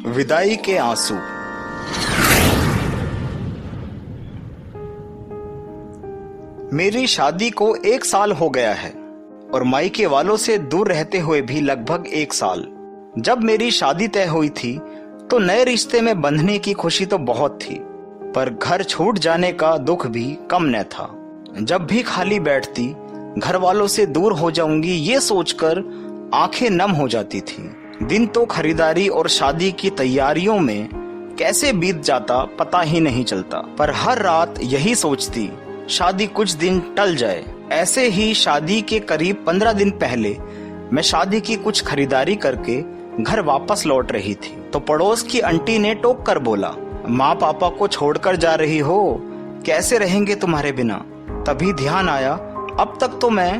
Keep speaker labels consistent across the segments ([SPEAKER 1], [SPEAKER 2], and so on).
[SPEAKER 1] विदाई के आंसू। मेरी शादी को 1 साल हो गया है और मायके वालों से दूर रहते हुए भी लगभग 1 साल। जब मेरी शादी तय हुई थी तो नए रिश्ते में बंधने की खुशी तो बहुत थी, पर घर छूट जाने का दुख भी कम न था। जब भी खाली बैठती घर वालों से दूर हो जाऊंगी ये सोचकर आंखें नम हो जाती थी। दिन तो खरीदारी और शादी की तैयारियों में कैसे बीत जाता पता ही नहीं चलता, पर हर रात यही सोचती शादी कुछ दिन टल जाए। ऐसे ही शादी के करीब 15 दिन पहले मैं शादी की कुछ खरीदारी करके घर वापस लौट रही थी तो पड़ोस की आंटी ने टोक कर बोला, माँ पापा को छोड़कर जा रही हो, कैसे रहेंगे तुम्हारे बिना। तभी ध्यान आया अब तक तो मैं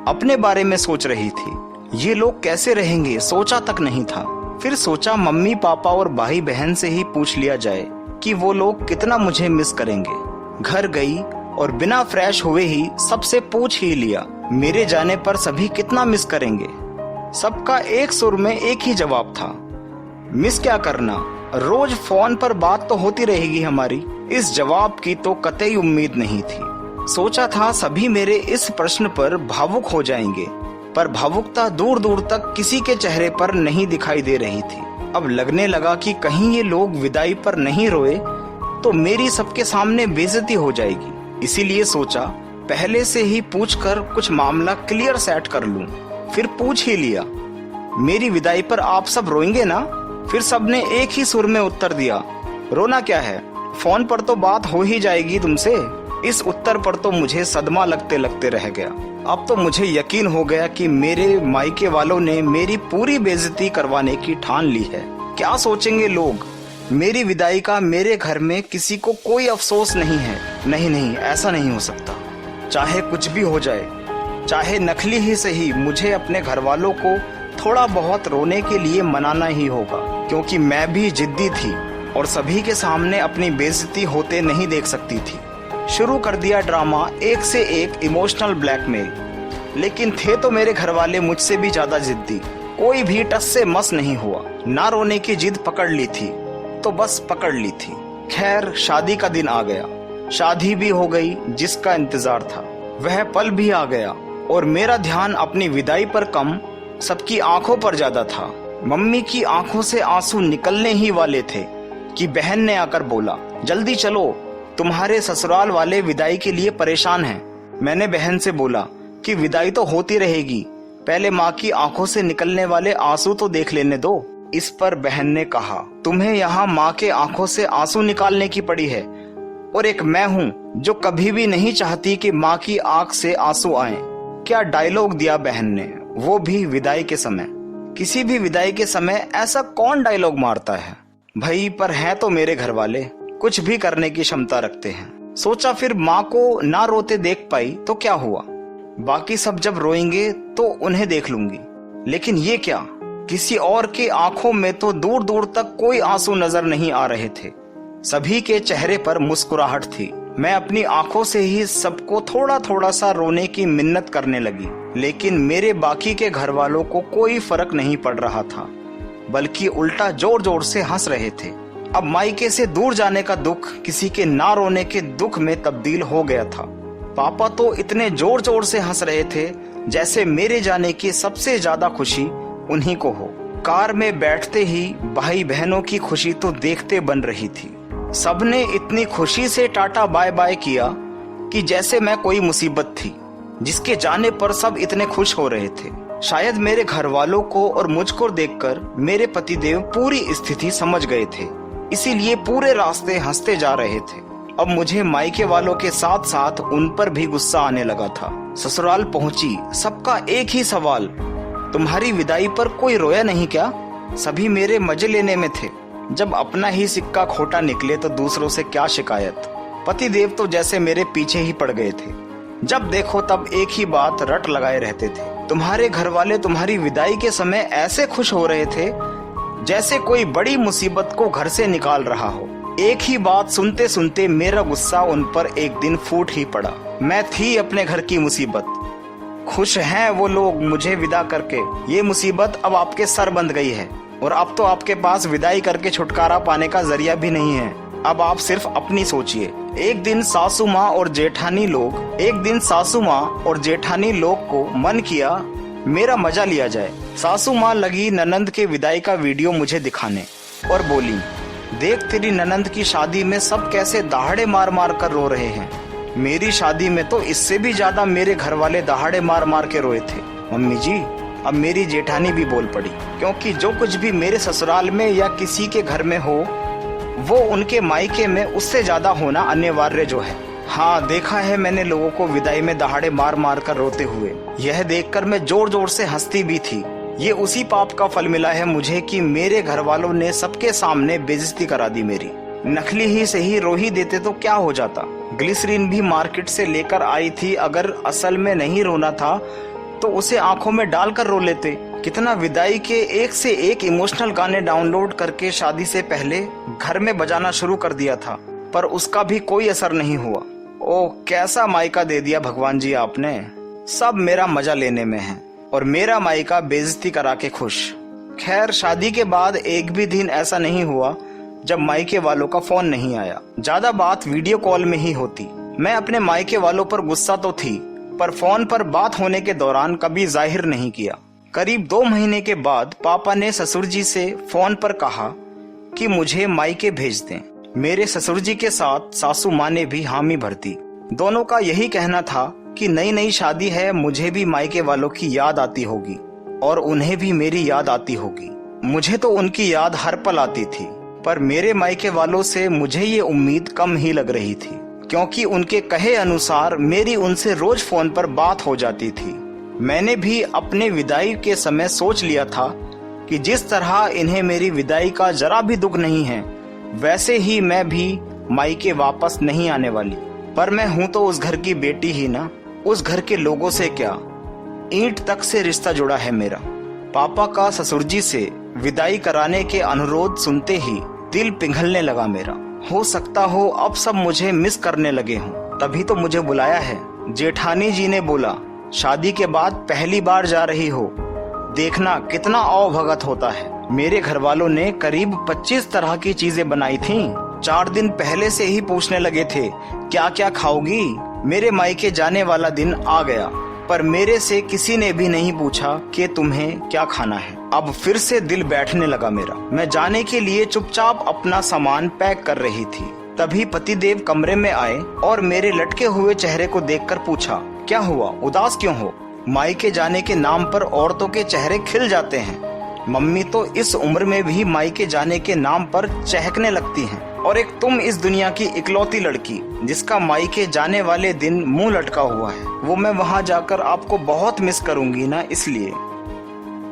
[SPEAKER 1] अपने बारे में सोच रही थी, ये लोग कैसे रहेंगे सोचा तक नहीं था। फिर सोचा मम्मी पापा और भाई बहन से ही पूछ लिया जाए कि वो लोग कितना मुझे मिस करेंगे। घर गई और बिना फ्रेश हुए ही सबसे पूछ ही लिया मेरे जाने पर सभी कितना मिस करेंगे। सबका एक सुर में एक ही जवाब था, मिस क्या करना, रोज फोन पर बात तो होती रहेगी हमारी। इस जवाब की तो कतई उम्मीद नहीं थी। सोचा था सभी मेरे इस प्रश्न पर भावुक हो जाएंगे, पर भावुकता दूर दूर तक किसी के चेहरे पर नहीं दिखाई दे रही थी। अब लगने लगा कि कहीं ये लोग विदाई पर नहीं रोए तो मेरी सबके सामने बेइज्जती हो जाएगी। इसीलिए सोचा पहले से ही पूछकर कुछ मामला क्लियर सेट कर लूं। फिर पूछ ही लिया, मेरी विदाई पर आप सब रोएंगे ना। फिर सबने एक ही सुर में उत्तर दिया, रोना क्या है, फोन पर तो बात हो ही जाएगी तुमसे। इस उत्तर पर तो मुझे सदमा लगते लगते रह गया। अब तो मुझे यकीन हो गया कि मेरे मायके वालों ने मेरी पूरी बेइज्जती करवाने की ठान ली है। क्या सोचेंगे लोग, मेरी विदाई का मेरे घर में किसी को कोई अफसोस नहीं है। नहीं, ऐसा नहीं हो सकता। चाहे कुछ भी हो जाए, चाहे नकली ही सही, मुझे अपने घर वालों को थोड़ा बहुत रोने के लिए मनाना ही होगा, क्योंकि मैं भी जिद्दी थी और सभी के सामने अपनी बेइज्जती होते नहीं देख सकती थी। शुरू कर दिया ड्रामा, एक से एक इमोशनल ब्लैकमेल। लेकिन थे तो मेरे घर वाले मुझसे भी ज्यादा जिद्दी। कोई भी टस से मस नहीं हुआ। ना रोने की जिद पकड़ ली थी तो बस पकड़ ली थी। खैर शादी का दिन आ गया, शादी भी हो गई। जिसका इंतजार था वह पल भी आ गया और मेरा ध्यान अपनी विदाई पर कम सबकी आंखों पर ज्यादा था। मम्मी की आंखों से आंसू निकलने ही वाले थे कि बहन ने आकर बोला, जल्दी चलो, तुम्हारे ससुराल वाले विदाई के लिए परेशान हैं। मैंने बहन से बोला कि विदाई तो होती रहेगी, पहले माँ की आंखों से निकलने वाले आंसू तो देख लेने दो। इस पर बहन ने कहा, तुम्हें यहाँ माँ के आंखों से आंसू निकालने की पड़ी है और एक मैं हूँ जो कभी भी नहीं चाहती कि माँ की आंख से आंसू आए। क्या डायलॉग दिया बहन ने, वो भी विदाई के समय। किसी भी विदाई के समय ऐसा कौन डायलॉग मारता है भाई, पर है तो मेरे घर वाले, कुछ भी करने की क्षमता रखते हैं। सोचा फिर माँ को ना रोते देख पाई तो क्या हुआ, बाकी सब जब रोएंगे तो उन्हें देख लूंगी। लेकिन ये क्या, किसी और की आंखों में तो दूर दूर तक कोई आंसू नजर नहीं आ रहे थे। सभी के चेहरे पर मुस्कुराहट थी। मैं अपनी आंखों से ही सबको थोड़ा थोड़ा सा रोने की मिन्नत करने लगी, लेकिन मेरे बाकी के घर वालों को कोई फर्क नहीं पड़ रहा था, बल्कि उल्टा जोर जोर से हंस रहे थे। अब मायके से दूर जाने का दुख किसी के ना रोने के दुख में तब्दील हो गया था। पापा तो इतने जोर जोर से हंस रहे थे जैसे मेरे जाने की सबसे ज्यादा खुशी उन्हीं को हो। कार में बैठते ही भाई बहनों की खुशी तो देखते बन रही थी। सबने इतनी खुशी से टाटा बाय बाय किया कि जैसे मैं कोई मुसीबत थी जिसके जाने पर सब इतने खुश हो रहे थे। शायद मेरे घर वालों को और मुझको देखकर मेरे पतिदेव पूरी स्थिति समझ गए थे, इसीलिए पूरे रास्ते हंसते जा रहे थे। अब मुझे मायके वालों के साथ साथ उन पर भी गुस्सा आने लगा था। ससुराल पहुंची, सबका एक ही सवाल, तुम्हारी विदाई पर कोई रोया नहीं क्या। सभी मेरे मजे लेने में थे। जब अपना ही सिक्का खोटा निकले तो दूसरों से क्या शिकायत। पतिदेव तो जैसे मेरे पीछे ही पड़ गए थे। जब देखो तब एक ही बात रट लगाए रहते थे, तुम्हारे घर वाले तुम्हारी विदाई के समय ऐसे खुश हो रहे थे जैसे कोई बड़ी मुसीबत को घर से निकाल रहा हो। एक ही बात सुनते सुनते मेरा गुस्सा उन पर एक दिन फूट ही पड़ा। मैं थी अपने घर की मुसीबत, खुश हैं वो लोग मुझे विदा करके, ये मुसीबत अब आपके सर बंध गई है। और अब तो आपके पास विदाई करके छुटकारा पाने का जरिया भी नहीं है। अब आप सिर्फ अपनी सोचिए। एक दिन सासू माँ और जेठानी लोग को मन किया मेरा मजा लिया जाए। सासू माँ लगी ननंद के विदाई का वीडियो मुझे दिखाने और बोली, देख तेरी ननंद की शादी में सब कैसे दहाड़े मार मार कर रो रहे हैं। मेरी शादी में तो इससे भी ज्यादा मेरे घर वाले दहाड़े मार मार के रोए थे। मम्मी जी, अब मेरी जेठानी भी बोल पड़ी, क्योंकि जो कुछ भी मेरे ससुराल में या किसी के घर में हो वो उनके मायके में उससे ज्यादा होना अनिवार्य जो है। हाँ, देखा है मैंने लोगों को विदाई में दहाड़े मार मार कर रोते हुए। यह देखकर मैं जोर जोर से हंसती भी थी। ये उसी पाप का फल मिला है मुझे कि मेरे घर वालों ने सबके सामने बेइज्जती करा दी मेरी। नकली ही सही रो ही देते तो क्या हो जाता। ग्लिसरीन भी मार्केट से लेकर आई थी, अगर असल में नहीं रोना था तो उसे आंखों में डालकर रो लेते। कितना विदाई के एक से एक इमोशनल गाने डाउनलोड करके शादी से पहले घर में बजाना शुरू कर दिया था, पर उसका भी कोई असर नहीं हुआ। ओह, कैसा मायका दे दिया भगवान जी आपने। सब मेरा मजा लेने में है और मेरा मायका बेइज्जती करा के खुश। खैर, शादी के बाद एक भी दिन ऐसा नहीं हुआ जब मायके वालों का फोन नहीं आया। ज्यादा बात वीडियो कॉल में ही होती। मैं अपने मायके वालों पर गुस्सा तो थी, पर फोन पर बात होने के दौरान कभी जाहिर नहीं किया। करीब 2 महीने के बाद पापा ने ससुर जी से फोन पर कहा कि मुझे मायके भेज दें। मेरे ससुर जी के साथ सासू माँ ने भी हामी भर दी। दोनों का यही कहना था कि नई नई शादी है, मुझे भी मायके वालों की याद आती होगी और उन्हें भी मेरी याद आती होगी। मुझे तो उनकी याद हर पल आती थी, पर मेरे मायके वालों से मुझे ये उम्मीद कम ही लग रही थी, क्योंकि उनके कहे अनुसार मेरी उनसे रोज फोन पर बात हो जाती थी। मैंने भी अपने विदाई के समय सोच लिया था कि जिस तरह इन्हें मेरी विदाई का जरा भी दुख नहीं है, वैसे ही मैं भी मायके वापस नहीं आने वाली। पर मैं हूं तो उस घर की बेटी ही ना, उस घर के लोगों से क्या, ईंट तक से रिश्ता जुड़ा है मेरा। पापा का ससुर जी से विदाई कराने के अनुरोध सुनते ही दिल पिघलने लगा मेरा। हो सकता हो अब सब मुझे मिस करने लगे हों, तभी तो मुझे बुलाया है। जेठानी जी ने बोला, शादी के बाद पहली बार जा रही हो, देखना कितना औभगत होता है। मेरे घर वालों ने करीब 25 तरह की चीजें बनाई थीं। 4 दिन पहले से ही पूछने लगे थे क्या क्या खाओगी। मेरे मायके जाने वाला दिन आ गया, पर मेरे से किसी ने भी नहीं पूछा कि तुम्हें क्या खाना है। अब फिर से दिल बैठने लगा मेरा। मैं जाने के लिए चुपचाप अपना सामान पैक कर रही थी, तभी पतिदेव कमरे में आए और मेरे लटके हुए चेहरे को देखकर पूछा, क्या हुआ, उदास क्यों हो? मायके जाने के नाम पर औरतों के चेहरे खिल जाते हैं। मम्मी तो इस उम्र में भी मायके जाने के नाम पर चहकने लगती हैं, और एक तुम इस दुनिया की इकलौती लड़की जिसका मायके जाने वाले दिन मुंह लटका हुआ है। वो मैं वहां जाकर आपको बहुत मिस करूंगी ना, इसलिए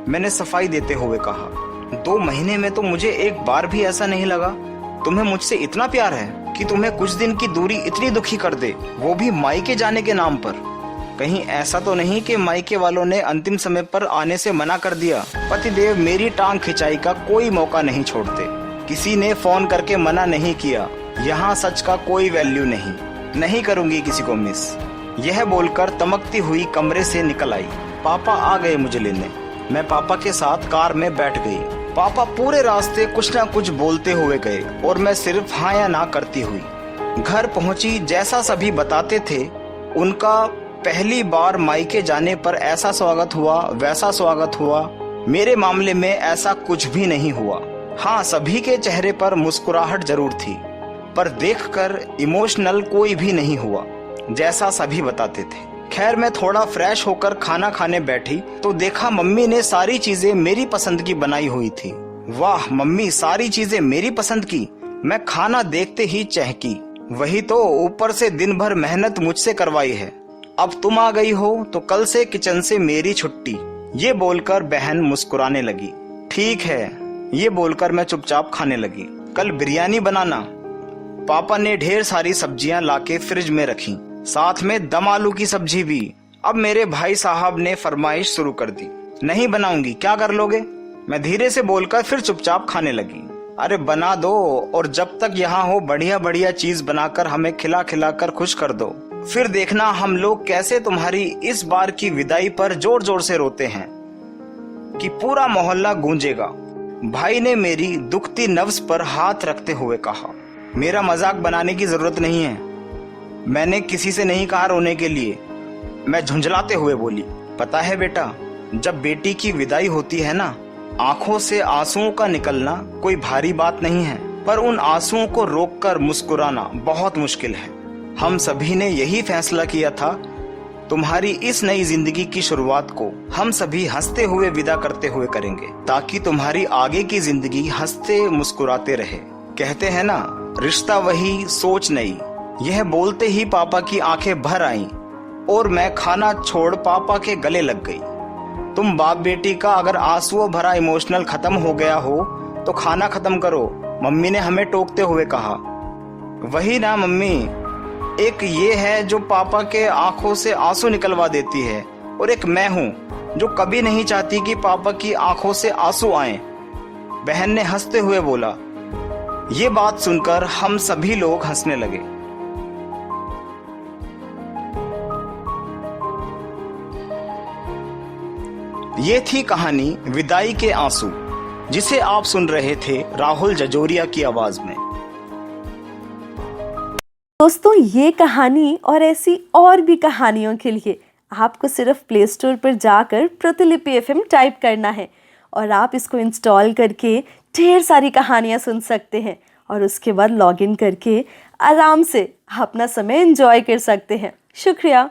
[SPEAKER 1] मैंने सफाई देते हुए कहा। 2 महीने में तो मुझे एक बार भी ऐसा नहीं लगा तुम्हें मुझसे इतना प्यार है कि तुम्हें कुछ दिन की दूरी इतनी दुखी कर दे, वो भी मायके जाने के नाम पर। कहीं ऐसा तो नहीं कि मायके वालों ने अंतिम समय पर आने से मना कर दिया? पतिदेव मेरी टांग खिंचाई का कोई मौका नहीं छोड़ते। किसी ने फोन करके मना नहीं किया। यहाँ सच का कोई वैल्यू नहीं करूंगी किसी को मिस। यह बोलकर तमकती हुई कमरे से निकल आई। पापा आ गए मुझे लेने। मैं पापा के साथ कार में बैठ गई। पापा पूरे रास्ते कुछ न कुछ बोलते हुए गए और मैं सिर्फ हाँ या ना करती हुई घर पहुंची। जैसा सभी बताते थे, उनका पहली बार मायके जाने पर ऐसा स्वागत हुआ, वैसा स्वागत हुआ। मेरे मामले में ऐसा कुछ भी नहीं हुआ। हाँ, सभी के चेहरे पर मुस्कुराहट जरूर थी, पर देखकर इमोशनल कोई भी नहीं हुआ, जैसा सभी बताते थे। खैर, मैं थोड़ा फ्रेश होकर खाना खाने बैठी तो देखा मम्मी ने सारी चीजें मेरी पसंद की बनाई हुई थी। वाह मम्मी, सारी चीजें मेरी पसंद की। मैं खाना देखते ही चहकी। वही तो, ऊपर से दिन भर मेहनत मुझसे करवाई है। अब तुम आ गई हो तो कल से किचन से मेरी छुट्टी। ये बोलकर बहन मुस्कुराने लगी। ठीक है, ये बोलकर मैं चुपचाप खाने लगी। कल बिरयानी बनाना। पापा ने ढेर सारी सब्जियां लाके फ्रिज में रखी, साथ में दम आलू की सब्जी भी। अब मेरे भाई साहब ने फरमाइश शुरू कर दी, नहीं बनाऊंगी, क्या कर लोगे? मैं धीरे से बोलकर फिर चुपचाप खाने लगी। अरे बना दो, और जब तक यहाँ हो बढ़िया बढ़िया चीज बनाकर हमें खिला खिला कर खुश कर दो। फिर देखना हम लोग कैसे तुम्हारी इस बार की विदाई पर जोर जोर से रोते हैं कि पूरा मोहल्ला गूंजेगा। भाई ने मेरी दुखती नब्ज पर हाथ रखते हुए कहा, मेरा मजाक बनाने की जरूरत नहीं है। मैंने किसी से नहीं कहा रोने के लिए। मैं झुंझलाते हुए बोली, पता है बेटा, जब बेटी की विदाई होती है ना, आंखों से आंसुओं का निकलना कोई भारी बात नहीं है, पर उन आंसुओं को रोककर मुस्कुराना बहुत मुश्किल है। हम सभी ने यही फैसला किया था, तुम्हारी इस नई जिंदगी की शुरुआत को हम सभी हंसते हुए विदा करते हुए करेंगे, ताकि तुम्हारी आगे की जिंदगी हंसते मुस्कुराते रहे। कहते हैं ना, रिश्ता वही सोच नई। यह बोलते ही पापा की आंखें भर आईं और मैं खाना छोड़ पापा के गले लग गई। तुम बाप बेटी का अगर आंसुओं भरा इमोशनल खत्म हो गया हो तो खाना खत्म करो, मम्मी ने हमें टोकते हुए कहा। वही ना मम्मी, एक ये है जो पापा के आंखों से आंसू निकलवा देती है, और एक मैं हूँ जो कभी नहीं चाहती कि पापा की आंखों से आंसू आए, बहन ने हंसते हुए बोला। ये बात सुनकर हम सभी लोग हंसने लगे। ये थी कहानी विदाई के आंसू, जिसे आप सुन रहे थे राहुल जजोरिया की आवाज में।
[SPEAKER 2] दोस्तों, ये कहानी और ऐसी और भी कहानियों के लिए आपको सिर्फ प्ले स्टोर पर जाकर प्रतिलिपि FM टाइप करना है और आप इसको इंस्टॉल करके ढेर सारी कहानियाँ सुन सकते हैं और उसके बाद लॉगिन करके आराम से अपना समय एंजॉय कर सकते हैं। शुक्रिया।